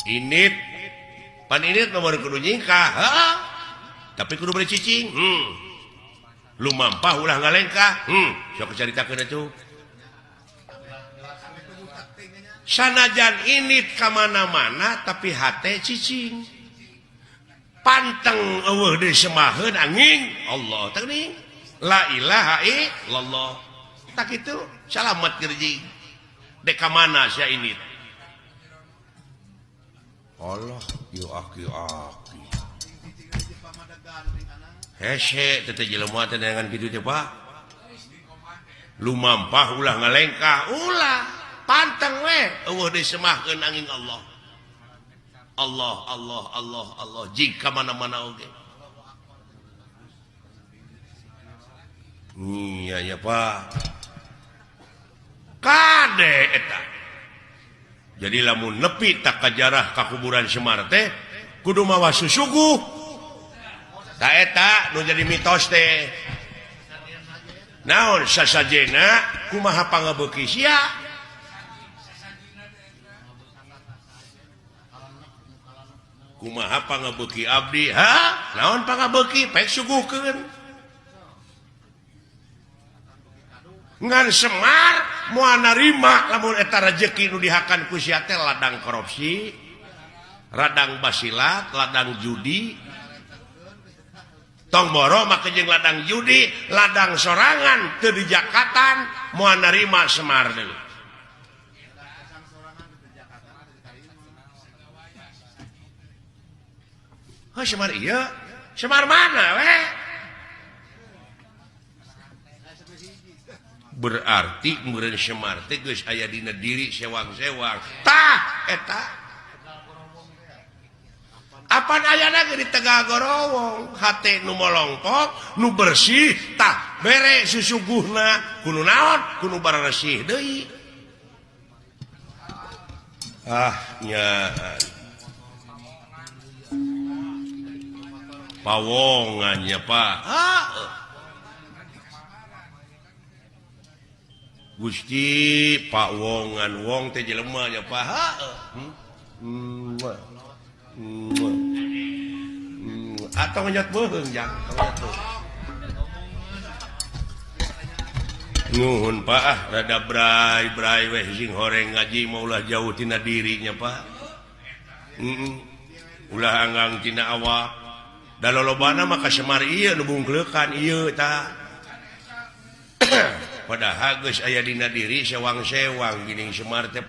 ini pan ini nomor kudu nyingkah tapi kudu beli cicing lu mampah ulah ngalengkah sok caritakeun atuh sanajan ini kamana-mana tapi hate cicing panteng eueuh deui semaheun angin Allah teuing la ilaha illallah tak kitu salamet gerjing dek ka mana sia ini Allah yo aki hese teh jelema teh dengan kitu teh Pak lu mampah ulah ngalengkah ulah panteng we eueuh deui semahkeun angin Allah Allah Allah Allah Allah jika mana-mana oge iya ya Pak kade eta jadi lamun nepi tak kajarah ka kuburan Semar teh kudu mawa susuguh ta eta nu jadi mitos teh naon sasajena kumaha pangabeuki sia kumaha pangabeuki abdi naon pangabeuki pek suguhkeun ngan Semar moal narima lamun eta rezeki nu dihakan ku sia teh ladang korupsi, ladang basilat, ladang judi. Tong boro make jeung ladang judi, ladang sorangan teu dijakatan moal narima Semar deui. Oh, Semar ieu? Semar mana we? Berarti meureun Semar teh geus aya dina diri sewang-sewang tah eta apan ayana ge di Tegal Gorowong hate nu molongpok nu bersih tah bere susuguhna kudu naon kudu bararesih deui nya pawongan nya Pak Gusti Pak Wongan wong teh jelema nya Pak atau ngejot beuheung jang nuhun Pak rada brai-brai weh sing horeng ngaji mau ulah jauh tina dirinya Pak ulah anggang tina awak da lolobana mah ka Semar ieu nu bungkleukan ieu tah padahal geus aya dina diri sewang-sewang geuning Semar teh